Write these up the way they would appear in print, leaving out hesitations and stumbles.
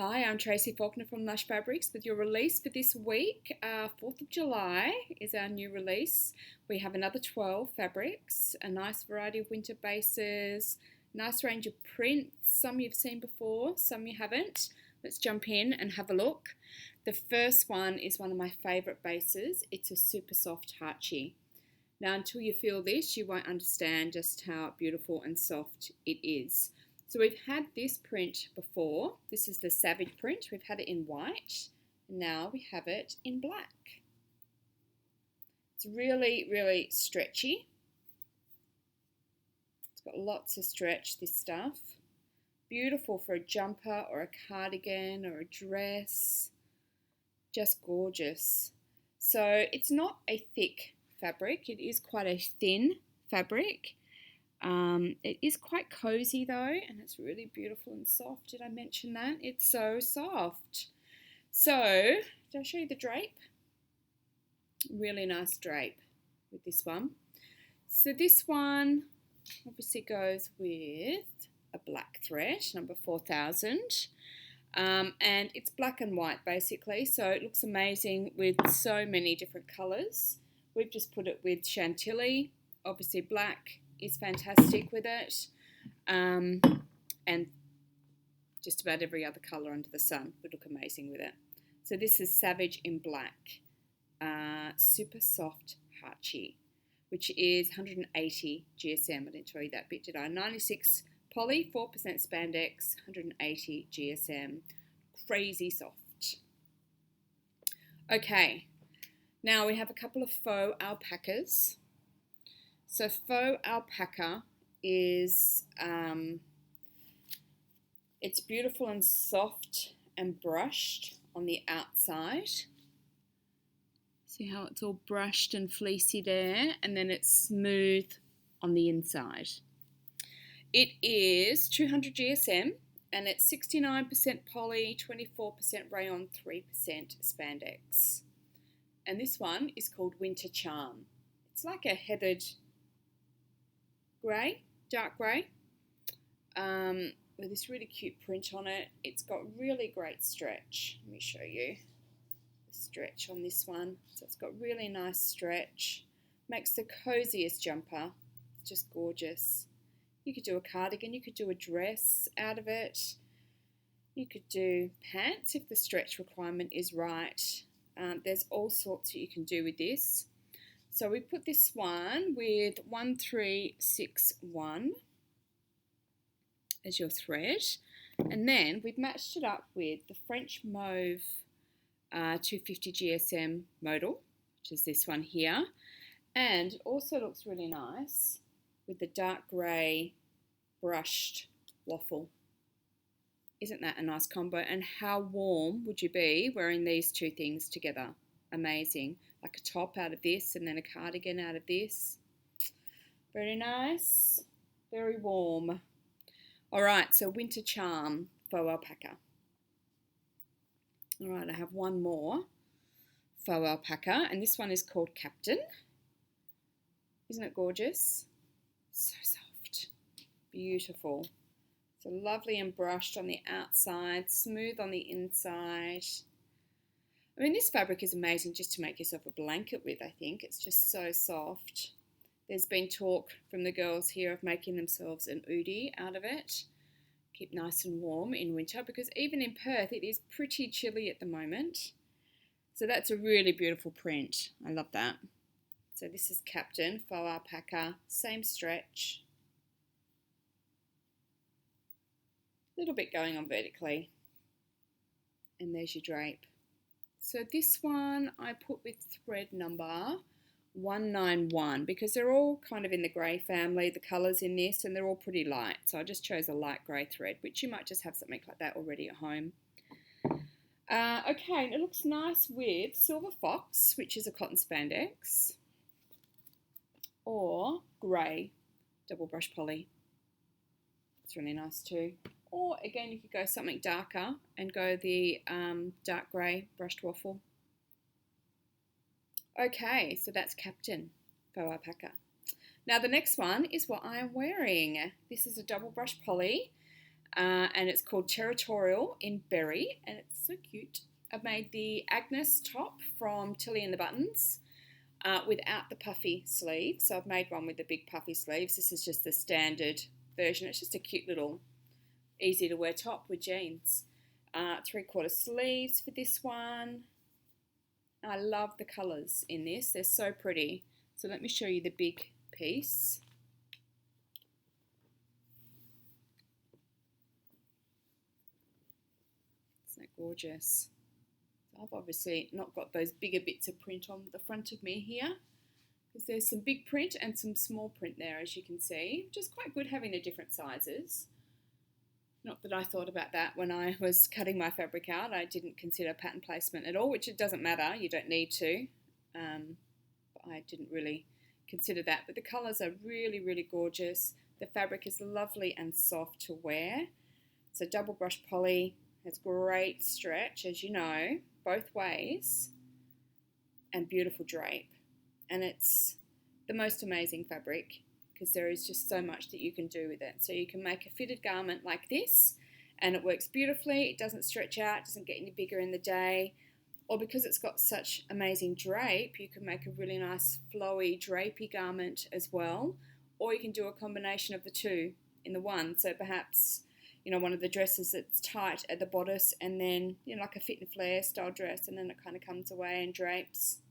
Hi, I'm Tracy Faulkner from Lush Fabrics with your release for this week. 4th of July is our new release. We have another 12 fabrics, a nice variety of winter bases, nice range of prints, some you've seen before, some you haven't. Let's jump in and have a look. The first one is one of my favourite bases. It's a super soft hachi. Now, until you feel this, you won't understand just how beautiful and soft it is. So we've had this print before. This is the Savage print. We've had it in white. And now we have it in black. It's really, really stretchy. It's got lots of stretch, this stuff. Beautiful for a jumper or a cardigan or a dress. Just gorgeous. So it's not a thick fabric. It is quite a thin fabric. It is quite cozy though, and it's really beautiful and soft. Did I mention that? It's so soft. So, did I show you the drape? Really nice drape with this one. So this one obviously goes with a black thread, number 4000. And it's black and white basically, so it looks amazing with so many different colours. We've just put it with Chantilly, obviously black is fantastic with it, and just about every other colour under the sun would look amazing with it. So this is Savage in black, super soft hachi, which is 180 GSM. I didn't tell you that bit, did I? 96 poly, 4% spandex, 180 GSM, crazy soft. Okay, now we have a couple of faux alpacas. So faux alpaca is, it's beautiful and soft and brushed on the outside. See how it's all brushed and fleecy there, and then it's smooth on the inside. It is 200 GSM and it's 69% poly, 24% rayon, 3% spandex. And this one is called Winter Charm. It's like a heathered grey, dark grey, with this really cute print on it. It's got really great stretch. Let me show you the stretch on this one. So it's got really nice stretch. Makes the coziest jumper. It's just gorgeous. You could do a cardigan, you could do a dress out of it. You could do pants if the stretch requirement is right. There's all sorts that you can do with this. So we put this one with 1361 as your thread, and then we've matched it up with the French Mauve 250 GSM modal, which is this one here, and it also looks really nice with the dark grey brushed waffle. Isn't that a nice combo? And how warm would you be wearing these two things together? Amazing. Like a top out of this and then a cardigan out of this. Very nice. Very warm. Alright, so Winter Charm faux alpaca. Alright, I have one more faux alpaca, and this one is called Captain. Isn't it gorgeous? So soft. Beautiful. So lovely and brushed on the outside, smooth on the inside. I mean, this fabric is amazing just to make yourself a blanket with, I think. It's just so soft. There's been talk from the girls here of making themselves an hoodie out of it. Keep nice and warm in winter, because even in Perth it is pretty chilly at the moment. So that's a really beautiful print. I love that. So this is Captain faux alpaca, same stretch. A little bit going on vertically. And there's your drape. So this one I put with thread number 191 because they're all kind of in the grey family, the colours in this, and they're all pretty light. So I just chose a light grey thread, which you might just have something like that already at home. Okay, and it looks nice with Silver Fox, which is a cotton spandex, or grey double brush poly. It's really nice too. Or again, you could go something darker and go the dark grey brushed waffle. Okay, so that's Captain faux alpaca. Now the next one is what I am wearing. This is a double brush poly and it's called Territorial in Berry, and it's so cute. I've made the Agnes top from Tilly and the Buttons without the puffy sleeves. So I've made one with the big puffy sleeves. This is just the standard version. It's just a cute little easy to wear top with jeans. 3/4 sleeves for this one. I love the colours in this. They're so pretty. So let me show you the big piece. Isn't that gorgeous? So I've obviously not got those bigger bits of print on the front of me here, because there's some big print and some small print there, as you can see, which is quite good having the different sizes. Not that I thought about that when I was cutting my fabric out. I didn't consider pattern placement at all, which it doesn't matter. You don't need to. But I didn't really consider that. But the colours are really, really gorgeous. The fabric is lovely and soft to wear. It's a double brush poly. Has great stretch, as you know, both ways. And beautiful drape. And it's the most amazing fabric, because there is just so much that you can do with it. So you can make a fitted garment like this, and it works beautifully. It doesn't stretch out, doesn't get any bigger in the day. Or because it's got such amazing drape, you can make a really nice flowy drapey garment as well. Or you can do a combination of the two in the one. So perhaps, you know, one of the dresses that's tight at the bodice, and then, you know, like a fit and flare style dress, and then it kind of comes away and drapes.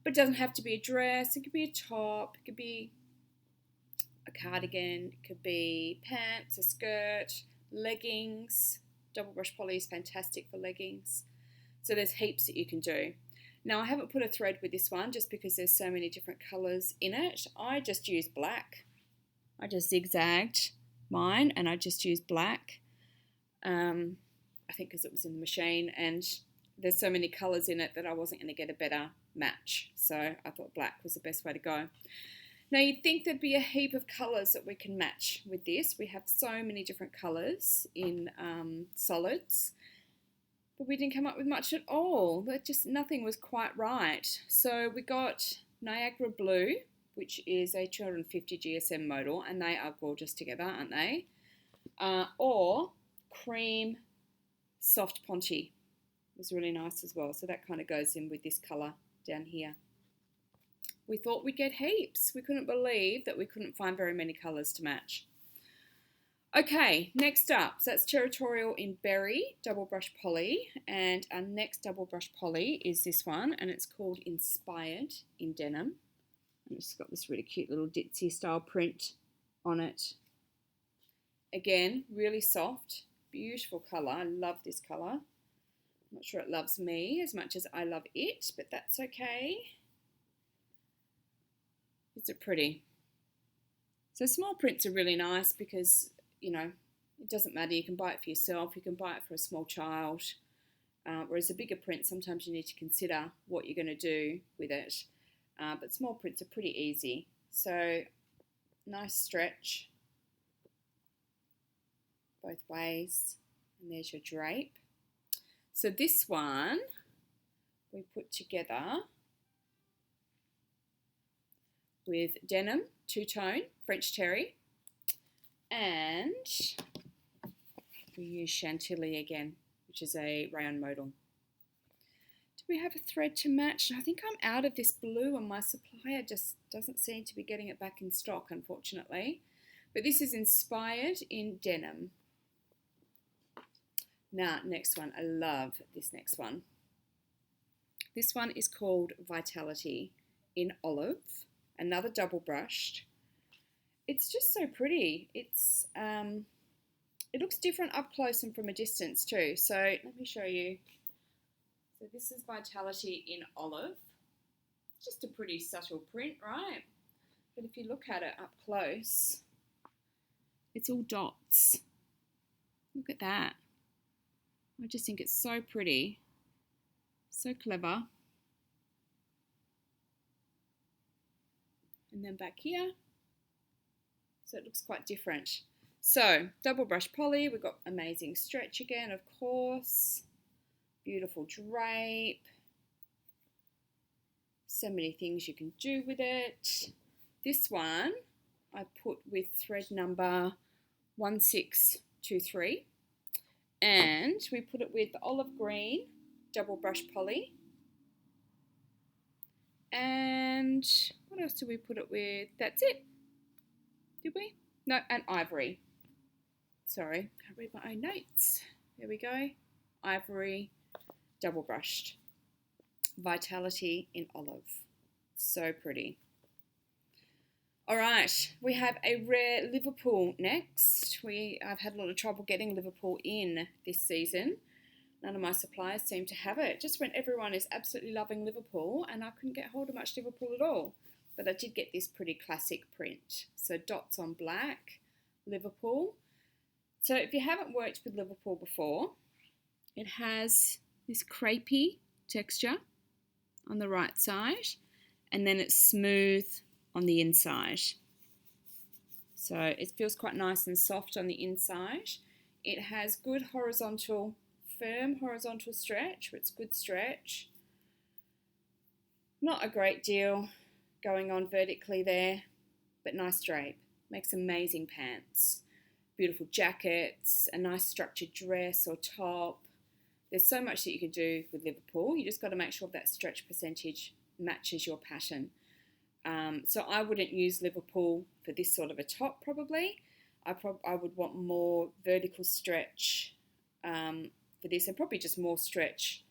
But it doesn't have to be a dress. It could be a top. It could be a cardigan, it could be pants, a skirt, leggings. Double brush poly is fantastic for leggings. So there's heaps that you can do. Now I haven't put a thread with this one just because there's so many different colours in it. I just used black. I just zigzagged mine and I just used black. I think because it was in the machine, and there's so many colours in it that I wasn't going to get a better match. So I thought black was the best way to go. Now you'd think there'd be a heap of colours that we can match with this. We have so many different colours in solids, but we didn't come up with much at all. But just nothing was quite right. So we got Niagara Blue, which is a 250 GSM modal, and they are gorgeous together, aren't they? Or Cream Soft Ponte was really nice as well. So that kind of goes in with this colour down here. We thought we'd get heaps. We couldn't believe that we couldn't find very many colours to match. Okay, next up, so that's Territorial in Berry, double brush poly, and our next double brush poly is this one, and it's called Inspired in Denim. And it's got this really cute little ditzy style print on it. Again, really soft, beautiful colour. I love this colour. I'm not sure it loves me as much as I love it, but that's okay. Is it pretty? So small prints are really nice because, you know, it doesn't matter. You can buy it for yourself. You can buy it for a small child. Whereas a bigger print, sometimes you need to consider what you're going to do with it. But small prints are pretty easy. So nice stretch both ways. And there's your drape. So this one we put together with Denim, two-tone, French Terry, and we use Chantilly again, which is a rayon modal. Do we have a thread to match? I think I'm out of this blue, and my supplier just doesn't seem to be getting it back in stock, unfortunately. But this is Inspired in Denim. Now, next one. I love this next one. This one is called Vitality in Olive. Another double brushed. It's just so pretty. It's it looks different up close and from a distance too. So let me show you. So this is Vitality in Olive. It's just a pretty subtle print, right? But if you look at it up close, it's all dots. Look at that. I just think it's so pretty. So clever. And then back here, so it looks quite different. So double brush poly, we've got amazing stretch again, of course, beautiful drape, so many things you can do with it. This one I put with thread number 16 2-3, and we put it with the olive green double brush poly. And what else did we put it with? That's it. Did we? No, and ivory. Sorry, can't read my own notes. There we go. Ivory, double brushed. Vitality in olive. So pretty. All right, we have a rare Liverpool next. I've had a lot of trouble getting Liverpool in this season. None of my suppliers seem to have it. Just when everyone is absolutely loving Liverpool, and I couldn't get hold of much Liverpool at all. But I did get this pretty classic print. So dots on black, Liverpool. So if you haven't worked with Liverpool before, it has this crepey texture on the right side, and then it's smooth on the inside. So it feels quite nice and soft on the inside. It has good horizontal, firm horizontal stretch, it's good stretch. Not a great deal going on vertically there, but nice drape. Makes amazing pants. Beautiful jackets, a nice structured dress or top. There's so much that you can do with Liverpool. You just got to make sure that stretch percentage matches your pattern. So I wouldn't use Liverpool for this sort of a top probably. I would want more vertical stretch for this, and probably just more stretch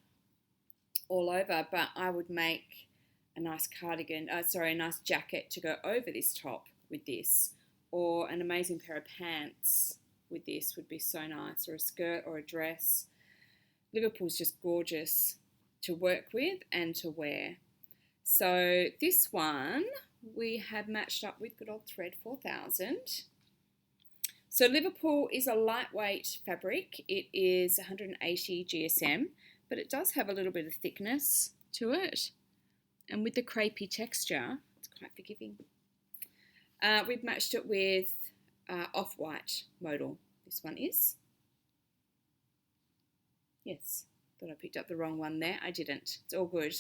all over, but I would make a nice cardigan, a nice jacket to go over this top with this, or an amazing pair of pants with this would be so nice, or a skirt or a dress. Liverpool's just gorgeous to work with and to wear. So this one we have matched up with good old Thread 4000. So Liverpool is a lightweight fabric. It is 180 GSM, but it does have a little bit of thickness to it. And with the crepey texture, it's quite forgiving. We've matched it with off-white modal. This one is. Yes, thought I picked up the wrong one there. I didn't. It's all good.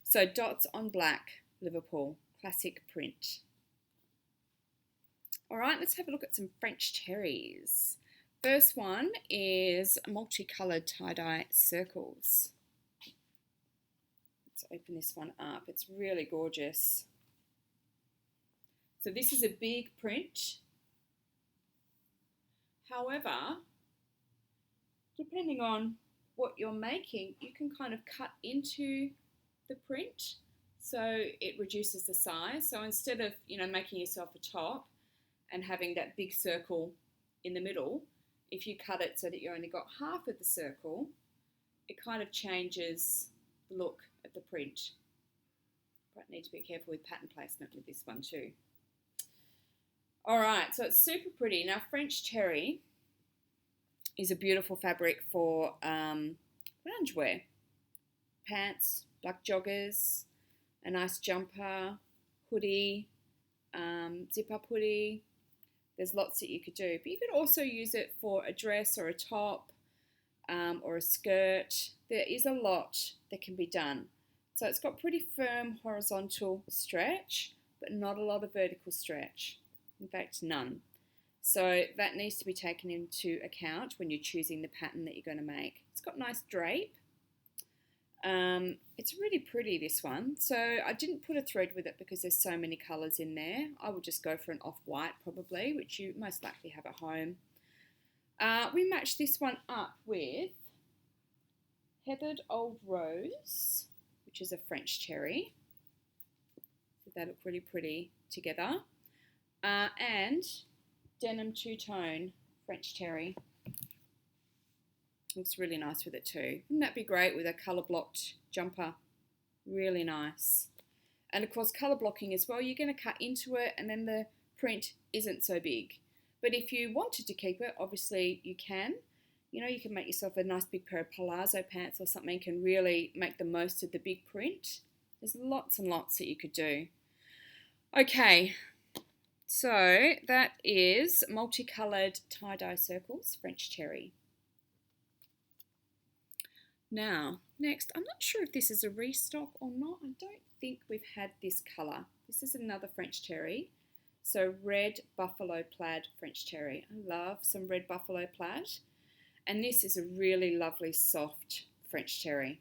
So dots on black, Liverpool, classic print. All right, let's have a look at some French terries. First one is multicoloured tie-dye circles. Let's open this one up. It's really gorgeous. So this is a big print. However, depending on what you're making, you can kind of cut into the print so it reduces the size. So instead of, making yourself a top and having that big circle in the middle, if you cut it so that you only got half of the circle, it kind of changes the look of the print. But need to be careful with pattern placement with this one too. All right, so it's super pretty. Now French terry is a beautiful fabric for loungewear. Pants, black joggers, a nice jumper, hoodie, zip-up hoodie. There's lots that you could do. But you could also use it for a dress or a top or a skirt. There is a lot that can be done. So it's got pretty firm horizontal stretch, but not a lot of vertical stretch. In fact, none. So that needs to be taken into account when you're choosing the pattern that you're going to make. It's got nice drape. It's really pretty, this one. So I didn't put a thread with it because there's so many colours in there. I would just go for an off-white probably, which you most likely have at home. We matched this one up with Heathered Old Rose, which is a French terry. So they look really pretty together. And Denim two-tone French terry. Looks really nice with it too. Wouldn't that be great with a colour blocked jumper? Really nice. And of course colour blocking as well. You're going to cut into it and then the print isn't so big. But if you wanted to keep it, obviously you can. You can make yourself a nice big pair of palazzo pants or something and really make the most of the big print. There's lots and lots that you could do. Okay, so that is multicoloured tie-dye circles, French terry. Now, next, I'm not sure if this is a restock or not. I don't think we've had this colour. This is another French terry. So red Buffalo Plaid French Terry. I love some red Buffalo Plaid. And this is a really lovely soft French Terry.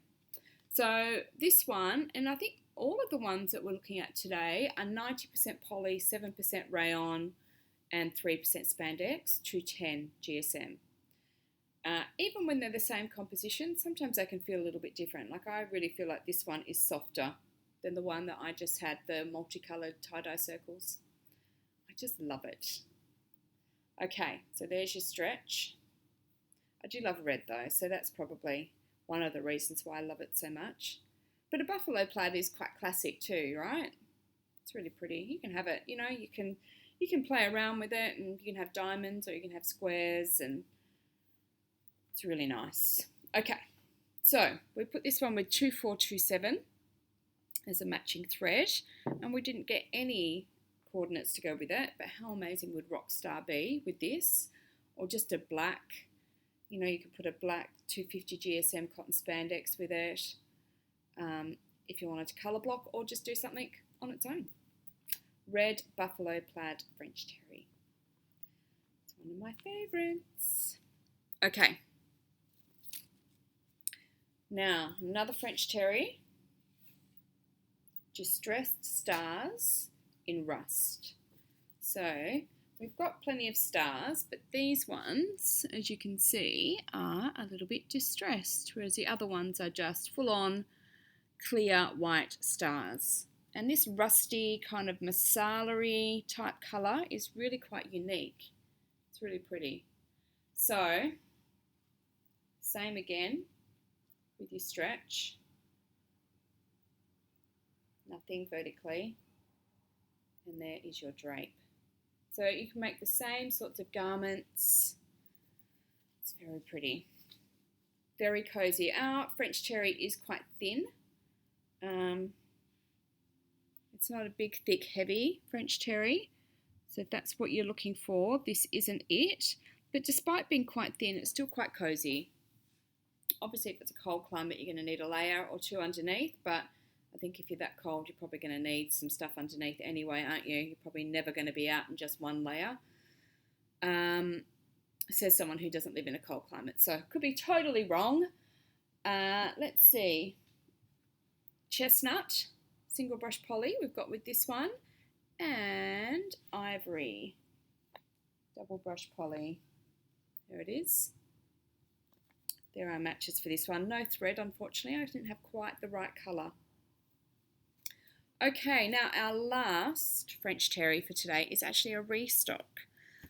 So this one, and I think all of the ones that we're looking at today are 90% poly, 7% rayon, and 3% spandex, 210 GSM. Even when they're the same composition, sometimes they can feel a little bit different. Like I really feel like this one is softer than the one that I just had, the multicolored tie-dye circles. I just love it. Okay, so there's your stretch. I do love red though, so that's probably one of the reasons why I love it so much. But a buffalo plaid is quite classic too, right? It's really pretty. You can have it, you know, you can play around with it, and you can have diamonds or you can have squares, and it's really nice. Okay, so we put this one with 2427 as a matching thread, and we didn't get any coordinates to go with it, but how amazing would Rockstar be with this? Or just a black, you know, you could put a black 250 GSM cotton spandex with it if you wanted to colour block, or just do something on its own. Red Buffalo Plaid French Terry. It's one of my favourites. Okay. Now, another French Terry. Distressed Stars in Rust. So, we've got plenty of stars, but these ones, as you can see, are a little bit distressed, whereas the other ones are just full-on clear white stars. And this rusty kind of masala-y type colour is really quite unique. It's really pretty. So, same again with your stretch. Nothing vertically. And there is your drape. So you can make the same sorts of garments. It's very pretty. Very cozy. Our French Terry is quite thin. It's not a big, thick, heavy French Terry. So if that's what you're looking for, this isn't it. But despite being quite thin, it's still quite cozy. Obviously, if it's a cold climate, you're going to need a layer or two underneath, but I think if you're that cold, you're probably going to need some stuff underneath anyway, aren't you? You're probably never going to be out in just one layer. Says someone who doesn't live in a cold climate, so could be totally wrong. Let's see. Chestnut, single brush poly, we've got with this one, and ivory, double brush poly. There it is. There are matches for this one. No thread, unfortunately. I didn't have quite the right colour. Okay, now our last French Terry for today is actually a restock.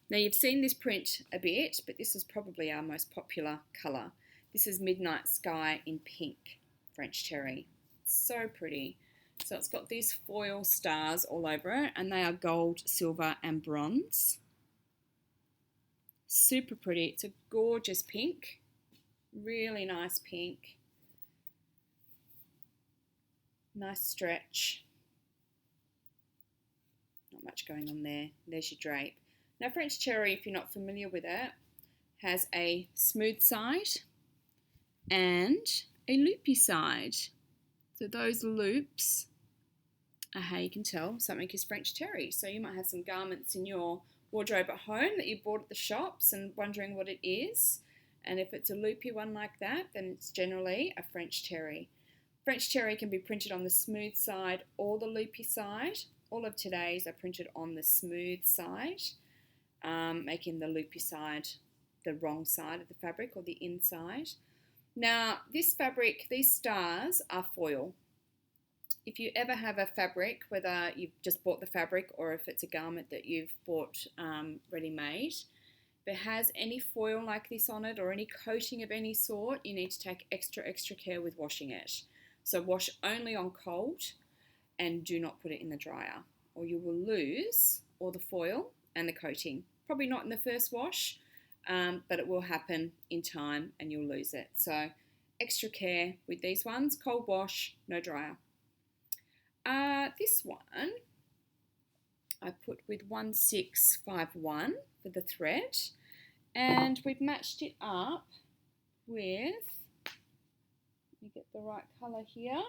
Now you've seen this print a bit, but this is probably our most popular colour. This is Midnight Sky in pink French Terry. It's so pretty. So it's got these foil stars all over it, and they are gold, silver and bronze. Super pretty. It's a gorgeous pink. Really nice pink. Nice stretch. Not much going on there. There's your drape. Now French Terry, if you're not familiar with it, has a smooth side and a loopy side. So those loops are how you can tell something is French Terry. So you might have some garments in your wardrobe at home that you bought at the shops and wondering what it is. And if it's a loopy one like that, then it's generally a French Terry. French Terry can be printed on the smooth side or the loopy side. All of today's are printed on the smooth side, making the loopy side the wrong side of the fabric or the inside. Now, this fabric, these stars are foil. If you ever have a fabric, whether you've just bought the fabric or if it's a garment that you've bought ready-made, if it has any foil like this on it or any coating of any sort, you need to take extra care with washing it. So wash only on cold and do not put it in the dryer, or you will lose all the foil and the coating. Probably not in the first wash, but it will happen in time and you'll lose it. So extra care with these ones. Cold wash, no dryer. This one I put with 1651 for the thread, and we've matched it up with, let me get the right colour here.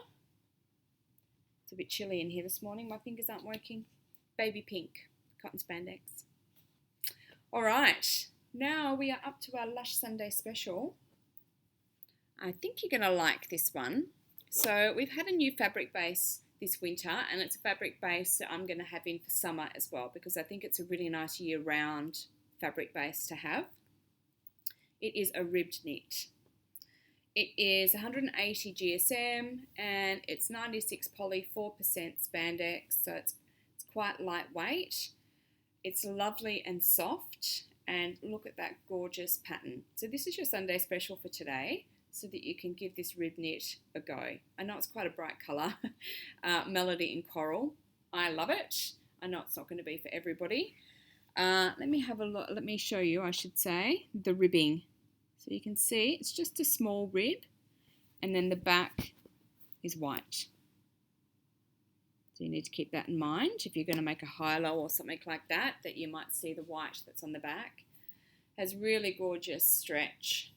It's a bit chilly in here this morning, my fingers aren't working. Baby pink cotton spandex. All right, now we are up to our Lush Sunday special. I think you're going to like this one. So we've had a new fabric base this winter, and it's a fabric base that I'm going to have in for summer as well, because I think it's a really nice year-round fabric base to have. It is a ribbed knit. It is 180 GSM and it's 96 poly, 4% spandex, so it's quite lightweight. It's lovely and soft, and look at that gorgeous pattern. So this is your Sunday special for today, so that you can give this rib knit a go. I know it's quite a bright colour, Melody in Coral. I love it. I know it's not going to be for everybody. Let me have a look. Let me show you, I should say, the ribbing. So you can see it's just a small rib, and then the back is white. So you need to keep that in mind if you're going to make a high-low or something like that, that you might see the white that's on the back. Has really gorgeous stretch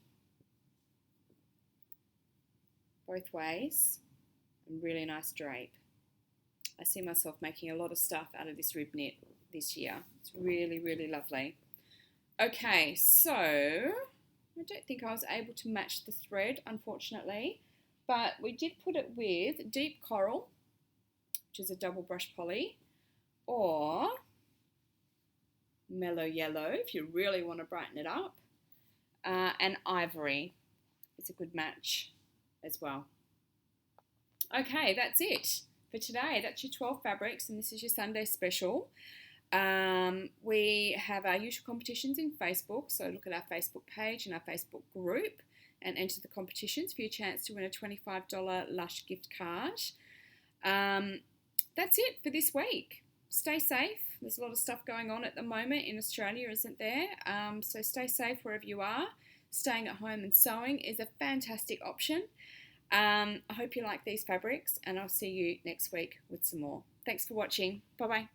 both ways, and really nice drape. I see myself making a lot of stuff out of this rib knit this year. It's really, really lovely. Okay, so I don't think I was able to match the thread, unfortunately, but we did put it with Deep Coral, which is a double brush poly, or Mellow Yellow if you really want to brighten it up, and Ivory is a good match as well. Okay, that's it for today. That's your 12 fabrics, and this is your Sunday special. We have our usual competitions in Facebook, so look at our Facebook page and our Facebook group and enter the competitions for your chance to win a $25 Lush gift card. That's it for this week. Stay safe. There's a lot of stuff going on at the moment in Australia, isn't there? So stay safe wherever you are. Staying at home and sewing is a fantastic option. I hope you like these fabrics, and I'll see you next week with some more. Thanks for watching. Bye-bye.